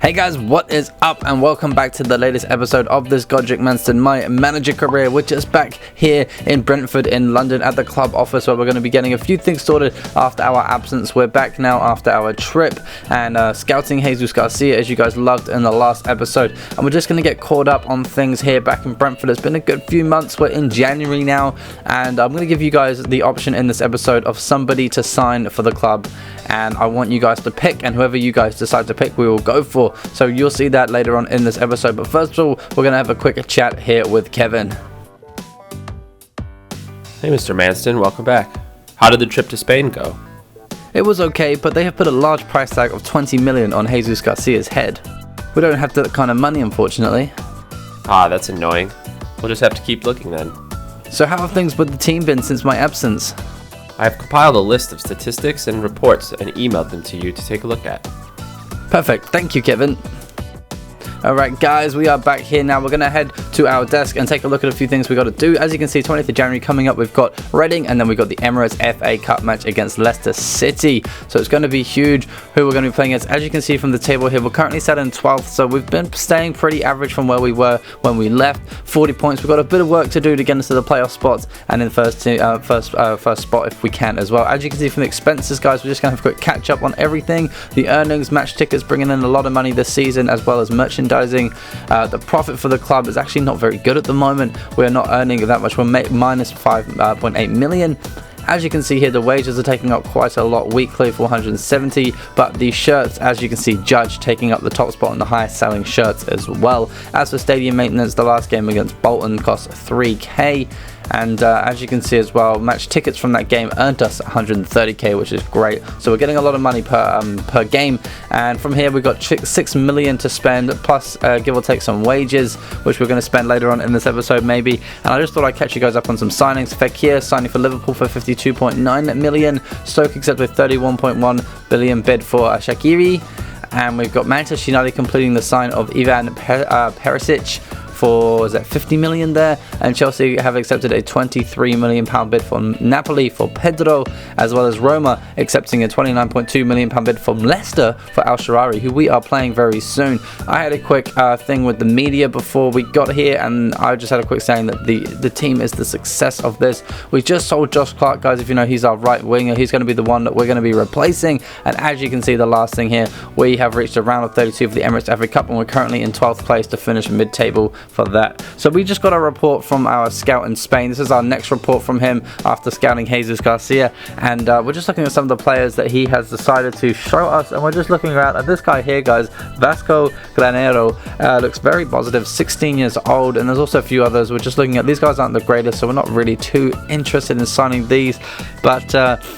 Hey guys, what is up and welcome back to the latest episode of this Godric Manston, my manager career. We're just back here in Brentford in London at the club office where we're going to be getting a few things sorted after our absence. We're back now after our trip and scouting Jesus Garcia as you guys loved in the last episode, and we're just going to get caught up on things here back in Brentford. It's been a good few months. We're in January now, and I'm going to give you guys the option in this episode of somebody to sign for the club, and I want you guys to pick, and whoever you guys decide to pick we will go for. So you'll see that later on in this episode, but first of all we're going to have a quick chat here with Kevin. Hey Mr. Manston, welcome back. How did the trip to Spain go? It was okay, but they have put a large price tag of 20 million on Jesus Garcia's head. We don't have that kind of money, unfortunately. Ah, that's annoying. We'll just have to keep looking then. So how have things with the team been since my absence? I have compiled a list of statistics and reports and emailed them to you to take a look at. Perfect, thank you, Kevin. Alright guys, we are back here now. We're going to head to our desk and take a look at a few things we got to do. As you can see, 20th of January coming up, we've got Reading, and then we've got the Emirates FA Cup match against Leicester City. So it's going to be huge who we're going to be playing against. As you can see from the table here, we're currently sat in 12th, so we've been staying pretty average from where we were when we left. 40 points. We've got a bit of work to do to get into the playoff spots and in first spot if we can as well. As you can see from the expenses, guys, we're just going to have a quick catch up on everything. The earnings, match tickets bringing in a lot of money this season, as well as merchandising. The profit for the club is actually not very good at the moment. We're not earning that much. We're minus 5.8 million. As you can see here, the wages are taking up quite a lot weekly, 470, but the shirts, as you can see, Judge taking up the top spot on the highest selling shirts as well. As for stadium maintenance, the last game against Bolton cost 3k. And as you can see as well, match tickets from that game earned us 130k, which is great. So we're getting a lot of money per game. And from here we've got 6 million to spend, plus give or take some wages, which we're going to spend later on in this episode maybe. And I just thought I'd catch you guys up on some signings. Fekir signing for Liverpool for 52.9 million. Stoke accepted 31.1 billion bid for Shaqiri. And we've got Manchester United completing the sign of Ivan Perisic for, is that 50 million there, and Chelsea have accepted a 23 million pound bid from Napoli for Pedro, as well as Roma accepting a 29.2 million pound bid from Leicester for Al Shaarawy, who we are playing very soon. I had a quick thing with the media before we got here, and I just had a quick saying that the team is the success of this. We just sold Josh Clark, guys. If you know, he's our right winger. He's going to be the one that we're going to be replacing, and as you can see, the last thing here, we have reached a round of 32 for the Emirates FA Cup, and we're currently in 12th place to finish mid-table for that. So we just got a report from our scout in Spain. This is our next report from him after scouting Jesus Garcia, and we're just looking at some of the players that he has decided to show us, and we're just looking around at this guy here, guys. Vasco Granero looks very positive, 16 years old, and there's also a few others. We're just looking at these guys aren't the greatest, so we're not really too interested in signing these, but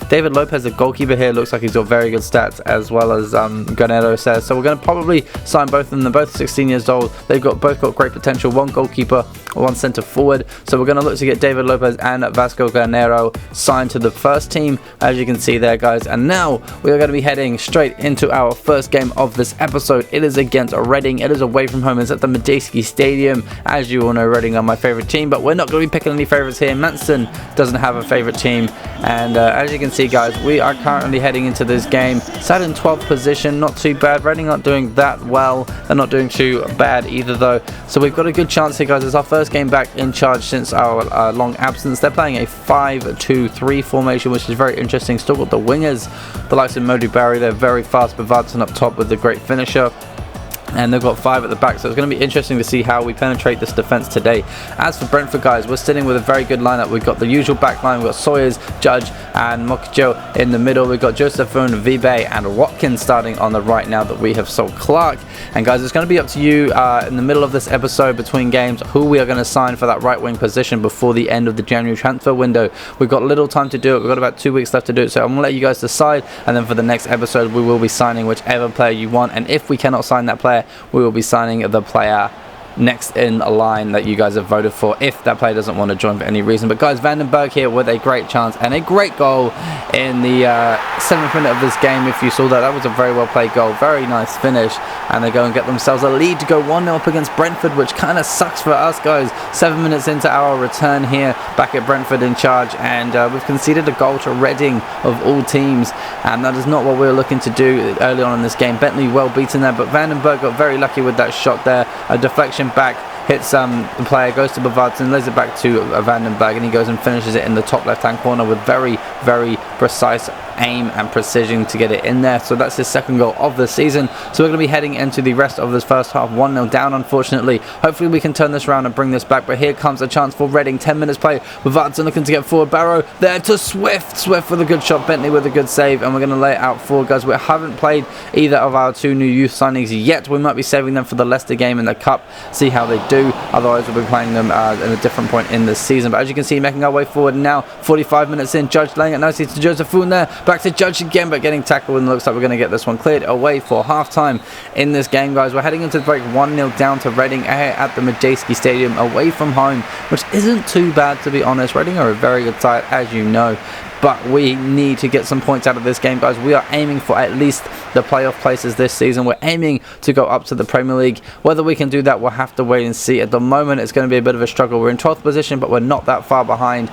David Lopez, the goalkeeper here, looks like he's got very good stats, as well as Granero says. So we're going to probably sign both of them. They're both 16 years old. They've both got great potential. One goalkeeper, one centre forward. So we're going to look to get David Lopez and Vasco Granero signed to the first team, as you can see there, guys. And now we are going to be heading straight into our first game of this episode. It is against Reading. It is away from home. It's at the Madejski Stadium. As you all know, Reading are my favourite team, but we're not going to be picking any favourites here. Manston doesn't have a favourite team, and as you can see, guys, we are currently heading into this game sat in 12th position. Not too bad. Reading aren't doing that well. They're not doing too bad either, though. So we've got a good chance here, guys. It's our first game back in charge since our long absence. They're playing a 5-2-3 formation, which is very interesting. Still got the wingers, the likes of Modu Barry. They're very fast. Bavardson up top with the great finisher, and they've got 5 at the back, so it's going to be interesting to see how we penetrate this defense today. As for Brentford, guys, we're sitting with a very good lineup. We've got the usual back line. We've got Sawyers, Judge, and Mokjo in the middle. We've got Josephone, Vibe, and Watkins starting on the right now that we have sold Clark. And guys, it's going to be up to you in the middle of this episode between games who we are going to sign for that right wing position before the end of the January transfer window. We've got little time to do it. We've got about 2 weeks left to do it, so I'm going to let you guys decide, and then for the next episode we will be signing whichever player you want, and if we cannot sign that player, we will be signing the player next in a line that you guys have voted for if that player doesn't want to join for any reason. But guys, Vandenberg here with a great chance and a great goal in the 7th minute of this game. If you saw that, that was a very well played goal, very nice finish, and they go and get themselves a lead to go 1-0 up against Brentford, which kind of sucks for us, guys. 7 minutes into our return here, back at Brentford in charge, and we've conceded a goal to Reading of all teams, and that is not what we were looking to do early on in this game. Bentley well beaten there, but Vandenberg got very lucky with that shot there. A deflection back, hits the player, goes to Bavardson, lays it back to Vandenberg, and he goes and finishes it in the top left hand corner with very, very precise aim and precision to get it in there. So that's his second goal of the season. So we're going to be heading into the rest of this first half, 1-0 down, unfortunately. Hopefully we can turn this around and bring this back, but here comes a chance for Reading. 10 minutes play, Bavardson looking to get forward, Barrow there to Swift with a good shot, Bentley with a good save, and we're going to lay it out forward, guys. We haven't played either of our two new youth signings yet. We might be saving them for the Leicester game in the Cup, see how they do. Otherwise we'll be playing them at a different point in this season. But as you can see, making our way forward now, 45 minutes in, Judge laying it nicely to Joseph Foon there, back to Judge again, but getting tackled, and it looks like we're going to get this one cleared away for half-time in this game, guys. We're heading into the break, 1-0 down to Reading at the Madejski Stadium, away from home, which isn't too bad, to be honest. Reading are a very good side, as you know, but we need to get some points out of this game, guys. We are aiming for at least the playoff places this season. We're aiming to go up to the Premier League. Whether we can do that, we'll have to wait and see. At the moment, it's going to be a bit of a struggle. We're in 12th position, but we're not that far behind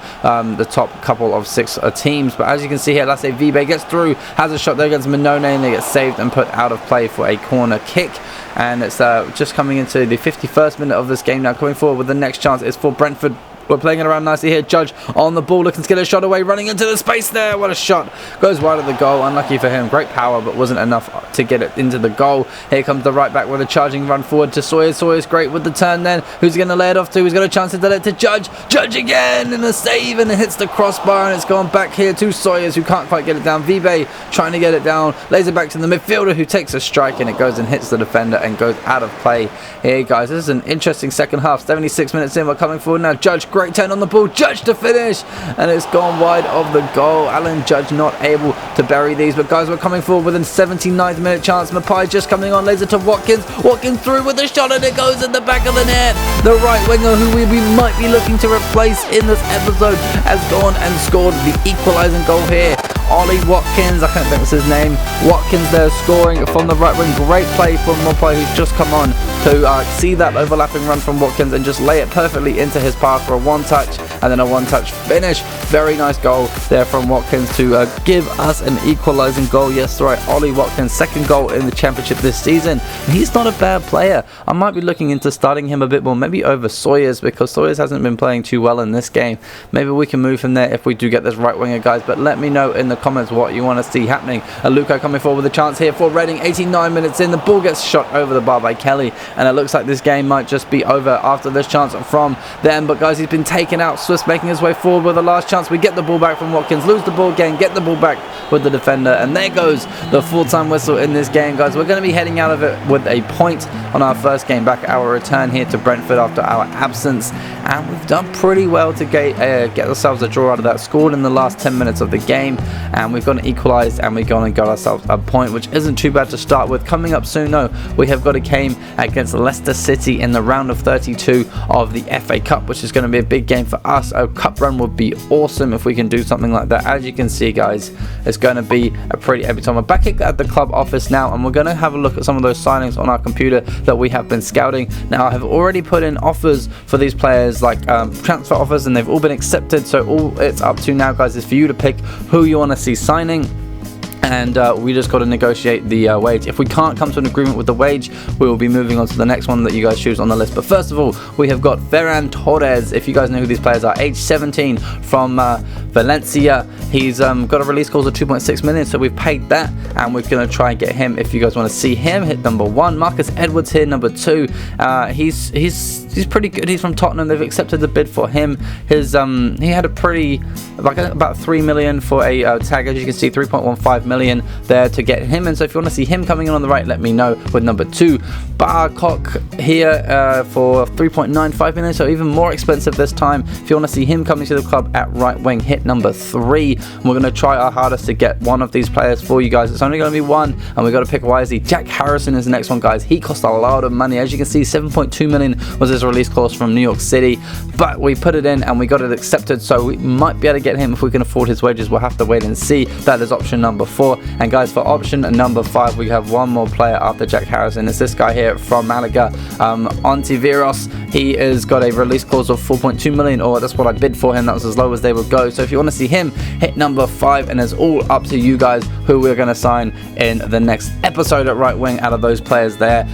the top couple of 6 teams. But as you can see here, let's say Vibe gets through, has a shot there against Minone, and they get saved and put out of play for a corner kick. And it's just coming into the 51st minute of this game now. Coming forward with the next chance is for Brentford. We're playing it around nicely here. Judge on the ball, looking to get a shot away, running into the space there. What a shot. Goes wide of the goal. Unlucky for him. Great power, but wasn't enough to get it into the goal. Here comes the right back with a charging run forward to Sawyers. Sawyers great with the turn then. Who's he going to lay it off to? He's got a chance to let it to Judge. Judge again in a save, and it hits the crossbar, and it's gone back here to Sawyers, who can't quite get it down. Vibe trying to get it down. Lays it back to the midfielder, who takes a strike, and it goes and hits the defender and goes out of play. Here, guys, this is an interesting second half. 76 minutes in. We're coming forward now. Judge, great turn on the ball. Judge to finish, and it's gone wide of the goal. Alan Judge not able to bury these, but guys, we're coming forward within 79th minute chance. Mapai just coming on, lays it to Watkins. Watkins through with a shot, and it goes in the back of the net. The right winger, who we might be looking to replace in this episode, has gone and scored the equalising goal here. Ollie Watkins, I can't think that's his name. Watkins there scoring from the right wing. Great play from Mapai, who's just come on to see that overlapping run from Watkins and just lay it perfectly into his path for a one-touch, and then a one-touch finish. Very nice goal there from Watkins to give us an equalising goal. Yes, right, Ollie Watkins, second goal in the championship this season. He's not a bad player. I might be looking into starting him a bit more, maybe over Sawyers, because Sawyers hasn't been playing too well in this game. Maybe we can move him there if we do get this right winger, guys. But let me know in the comments what you want to see happening. Luca coming forward with a chance here for Reading. 89 minutes in, the ball gets shot over the bar by Kelly, and it looks like this game might just be over after this chance from them. But guys, he's been taken out. Swiss making his way forward with the last chance. We get the ball back from Watkins, lose the ball again, get the ball back with the defender, and there goes the full-time whistle in this game, guys. We're going to be heading out of it with a point on our first game back, our return here to Brentford after our absence, and we've done pretty well to get ourselves a draw out of that. Scored in the last 10 minutes of the game, and we've gone equalised, and we've gone and got ourselves a point, which isn't too bad to start with. Coming up soon, though, we have got a game against Leicester City in the round of 32 of the FA Cup, which is going to be a big game for us. A cup run would be awesome if we can do something like that. As you can see, guys, it's going to be a pretty epic time. We're back at the club office now, and we're going to have a look at some of those signings on our computer that we have been scouting. Now, I have already put in offers for these players, like transfer offers, and they've all been accepted. So all it's up to now, guys, is for you to pick who you want to see signing. And we just got to negotiate the wage. If we can't come to an agreement with the wage, we will be moving on to the next one that you guys choose on the list. But first of all, we have got Ferran Torres. If you guys know who these players are, age 17 from Valencia. He's got a release clause of 2.6 million, so we've paid that, and we're going to try and get him. If you guys want to see him, hit number 1. Marcus Edwards here, number 2. He's pretty good. He's from Tottenham. They've accepted the bid for him. His he had a pretty about 3 million for a tag. As you can see, 3.15 million there to get him. And so if you want to see him coming in on the right, let me know with number 2. Barcock here for 3.95 million, so even more expensive this time. If you want to see him coming to the club at right wing, hit number 3. And we're going to try our hardest to get one of these players for you guys. It's only going to be one, and we've got to pick wisely. Jack Harrison is the next one, guys. He cost a lot of money. As you can see, 7.2 million was his release clause from New York City, but we put it in and we got it accepted, so we might be able to get him if we can afford his wages. We'll have to wait and see. That is option number 4. And guys, for option number 5, we have one more player after Jack Harrison. It's this guy here from Malaga, Ontiveros. He has got a release clause of 4.2 million, or that's what I bid for him. That was as low as they would go. So if you want to see him hit number 5, and it's all up to you guys who we're going to sign in the next episode at right wing out of those players there.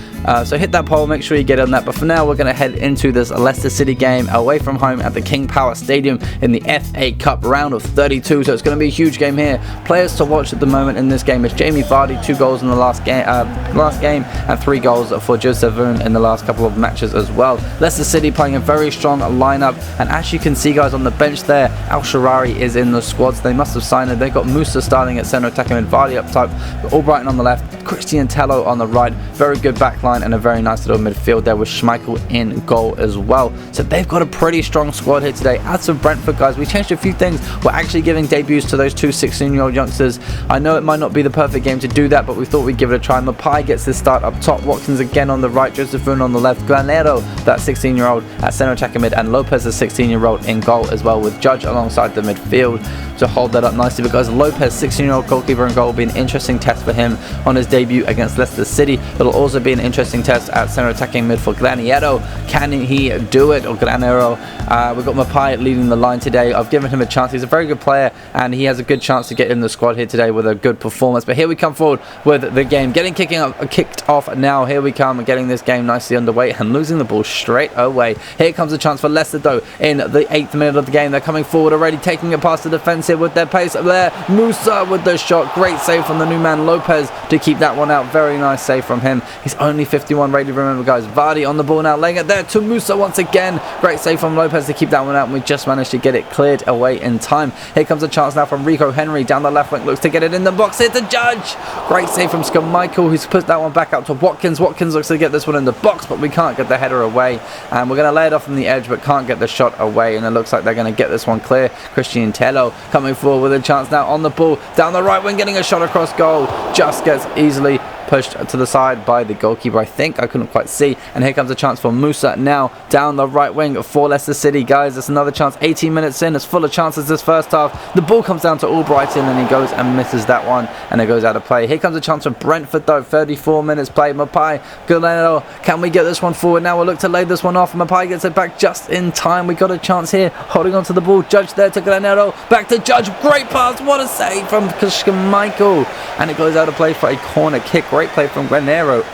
So hit that poll, make sure you get on that. But for now, we're going to head into this Leicester City game away from home at the King Power Stadium in the FA Cup round of 32. So it's going to be a huge game here. Players to watch at the moment in this game is Jamie Vardy, 2 goals in the last game, and 3 goals for Joseph Voon in the last couple of matches as well. Leicester City playing a very strong lineup, and as you can see, guys, on the bench there, Al Sharari is in the squads. They must have signed it. They've got Musa starting at centre attacking and Vardy up top, Albrighton on the left, Christian Tello on the right. Very good back line and a very nice little midfield there with Schmeichel in goal as well. So they've got a pretty strong squad here today. As for Brentford, guys, we changed a few things. We're actually giving debuts to those 2 16-year-old youngsters. I know it might not be the perfect game to do that, but we thought we'd give it a try. Mapai gets this start up top, Watkins again on the right, Joseph Voon on the left, Granero, that 16-year-old at centre attacking mid, and Lopez, the 16-year-old in goal as well, with Judge alongside the midfield to hold that up nicely. Because Lopez, 16-year-old goalkeeper in goal, will be an interesting test for him on his debut against Leicester City. It'll also be an interesting test at centre attacking mid for Granero. Can he do it? Or Granero? We've got Mapai leading the line today. I've given him a chance. He's a very good player, and he has a good chance to get in the squad here today with a good performance. But here we come forward with the game kicked off now. Here we come, getting this game nicely underway and losing the ball straight away. Here comes a chance for Leicester though in the 8th minute of the game. They're coming forward already, taking it past the defence here with their pace up there. Musa with the shot. Great save from the new man Lopez to keep that one out. Very nice save from him. He's only 51 rated, remember, guys. Vardy on the ball now, laying it there to Musa once again. Great save from Lopez to keep that one out, and we just managed to get it cleared away in time. Here comes a chance now from Rico Henry down the left wing, looks to get it in the box here to Judge. Great save from Schmeichel, who's put that one back out to Watkins. Watkins looks to get this one in the box, but we can't get the header away, and we're going to lay it off from the edge but can't get the shot away, and it looks like they're going to get this one clear. Christian Tello coming forward with a chance now on the ball down the right wing, getting a shot across goal, just gets easily pushed to the side by the goalkeeper, I think. I couldn't quite see. And here comes a chance for Musa now down the right wing for Leicester City. Guys, it's another chance. 18 minutes in. It's full of chances this first half. The ball comes down to Albrighton, and he goes and misses that one, and it goes out of play. Here comes a chance for Brentford though. 34 minutes played. Mapai, Granero, can we get this one forward now? We'll look to lay this one off. Mapai gets it back just in time. We got a chance here, holding on to the ball. Judge there to Granero, back to Judge. Great pass. What a save from Schmeichel, and it goes out of play for a corner kick. Great play from Granero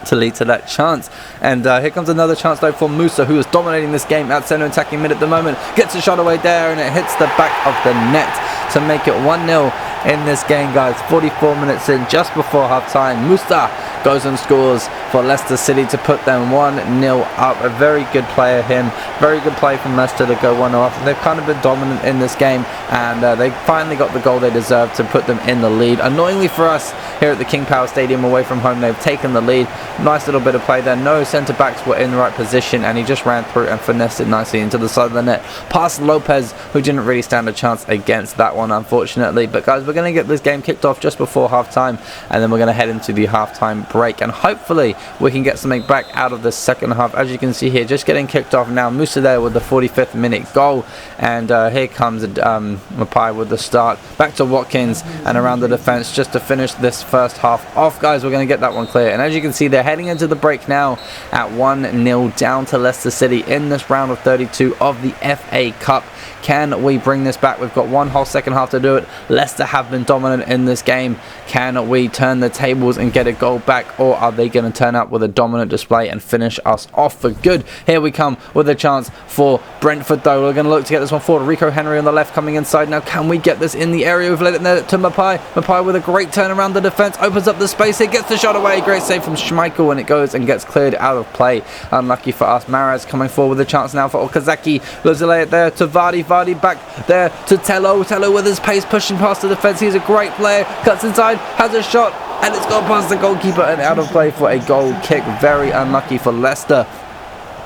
to lead to that chance. And here comes another chance though for Musa, who is dominating this game at centre attacking mid at the moment. Gets a shot away there, and it hits the back of the net to make it 1-0 in this game, guys. 44 minutes in, just before half time. Musa goes and scores for Leicester City to put them 1-0 up. A very good player, him. Very good play from Leicester to go 1-0 up. They've kind of been dominant in this game, and they finally got the goal they deserved to put them in the lead. Annoyingly for us here at the King Power Stadium away from home, they've taken the lead. Nice little bit of play there. No centre backs were in the right position, and he just ran through and finessed it nicely into the side of the net past Lopez, who didn't really stand a chance against that one, unfortunately. But guys, we're going to get this game kicked off just before half time, and then we're going to head into the half time break, and hopefully we can get something back out of the second half. As you can see here, just getting kicked off now. Musa there with the 45th minute goal, and here comes Mapai with the start. Back to Watkins and around the defence just to finish this first half off. Guys, we're going to get that one clear, and as you can see, they're heading into the break now at 1-0 down to Leicester City in this round of 32 of the FA Cup. Can we bring this back? We've got one whole second half to do it. Leicester have been dominant in this game. Can we turn the tables and get a goal back, or are they going to turn up with a dominant display and finish us off for good? Here we come with a chance for Brentford though. We're going to look to get this one forward. Rico Henry on the left coming inside now. Can we get this in the area? We've let it there to Mapai. Mapai with a great turn around the defence, opens up the space here, gets the shot away. Great save from Schmeichel, and it goes and gets cleared out of play. Unlucky for us. Mahrez coming forward with a chance now for Okazaki. Loves to lay it there to Vardy. Vardy back there to Tello. Tello with his pace pushing past the defence. He's a great player. Cuts inside, has a shot, and it's gone past the goalkeeper and out of play for a goal kick. Very unlucky for Leicester.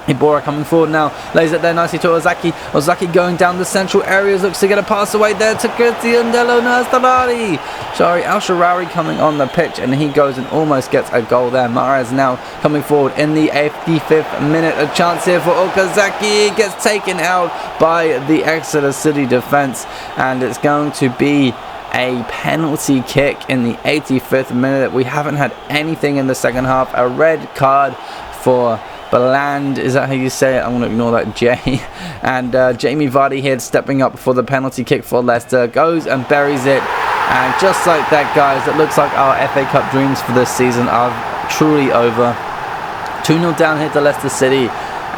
Ibora coming forward now, lays it there nicely to Ozaki. Ozaki going down the central areas, looks to get a pass away there to MNUSthBEAR. Sorry, Al Sharari coming on the pitch, and he goes and almost gets a goal there. Mahrez now coming forward in the 85th minute. A chance here for Okazaki. Gets taken out by the Exeter City defence, and it's going to be a penalty kick in the 85th minute. We haven't had anything in the second half. A red card for Beland, is that how you say it? I'm going to ignore that J. And Jamie Vardy here stepping up for the penalty kick for Leicester. Goes and buries it. And just like that, guys, it looks like our FA Cup dreams for this season are truly over. 2-0 down here to Leicester City.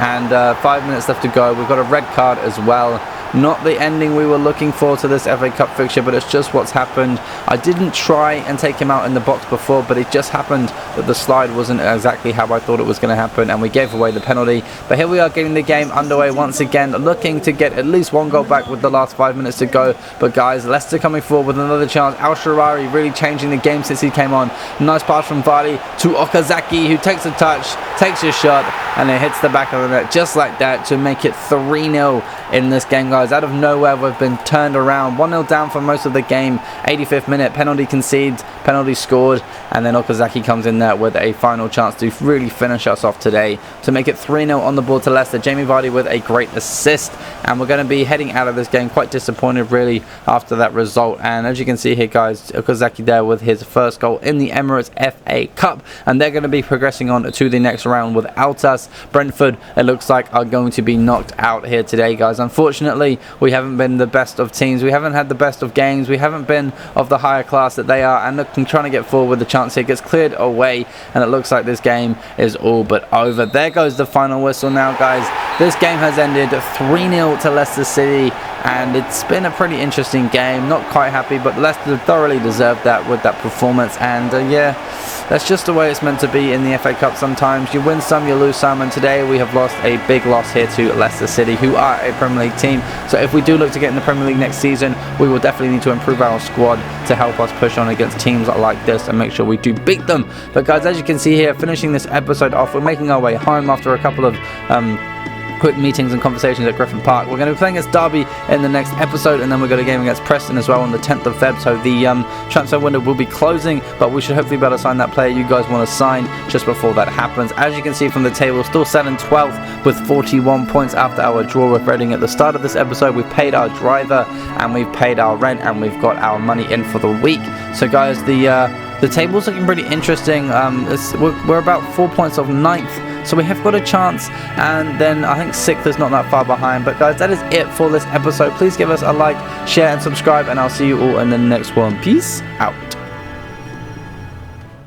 And 5 minutes left to go. We've got a red card as well. Not the ending we were looking for to this FA Cup fixture, but it's just what's happened. I didn't try and take him out in the box before, but it just happened that the slide wasn't exactly how I thought it was going to happen, and we gave away the penalty. But here we are getting the game underway once again, looking to get at least one goal back with the last 5 minutes to go. But guys, Leicester coming forward with another chance. Al Sharari really changing the game since he came on. Nice pass from Vardy to Okazaki, who takes a touch, takes a shot, and it hits the back of the net just like that to make it 3-0 in this game, guys. Out of nowhere, we've been turned around. 1-0 down for most of the game. 85th minute, penalty conceded, penalty scored, and then Okazaki comes in there with a final chance to really finish us off today to make it 3-0 on the board to Leicester. Jamie Vardy with a great assist, and we're going to be heading out of this game quite disappointed really after that result. And as you can see here, guys, Okazaki there with his first goal in the Emirates FA Cup, and they're going to be progressing on to the next round without us. Brentford, it looks like, are going to be knocked out here today, guys. Unfortunately, we haven't been the best of teams. We haven't had the best of games. We haven't been of the higher class that they are. And looking, trying to get forward with the chance here. Gets cleared away. And it looks like this game is all but over. There goes the final whistle now, guys. This game has ended 3-0 to Leicester City. And it's been a pretty interesting game. Not quite happy, but Leicester thoroughly deserved that with that performance. And yeah, that's just the way it's meant to be in the FA Cup sometimes. You win some, you lose some. And today we have lost a big loss here to Leicester City, who are a Premier League team. So if we do look to get in the Premier League next season, we will definitely need to improve our squad to help us push on against teams like this and make sure we do beat them. But guys, as you can see here, finishing this episode off, we're making our way home after a couple of quick meetings and conversations at Griffin Park. We're going to be playing against Derby in the next episode, and then we've got a game against Preston as well on the 10th of Feb. So the transfer window will be closing, but we should hopefully be able to sign that player you guys want to sign just before that happens. As you can see from the table, still set in 12th with 41 points after our draw with Reading at the start of this episode. We've paid our driver and we've paid our rent and we've got our money in for the week. So guys, the table's looking pretty interesting. We're about 4 points off 9th. So we have got a chance, and then I think 6th is not that far behind. But guys, that is it for this episode. Please give us a like, share and subscribe, and I'll see you all in the next one. Peace out.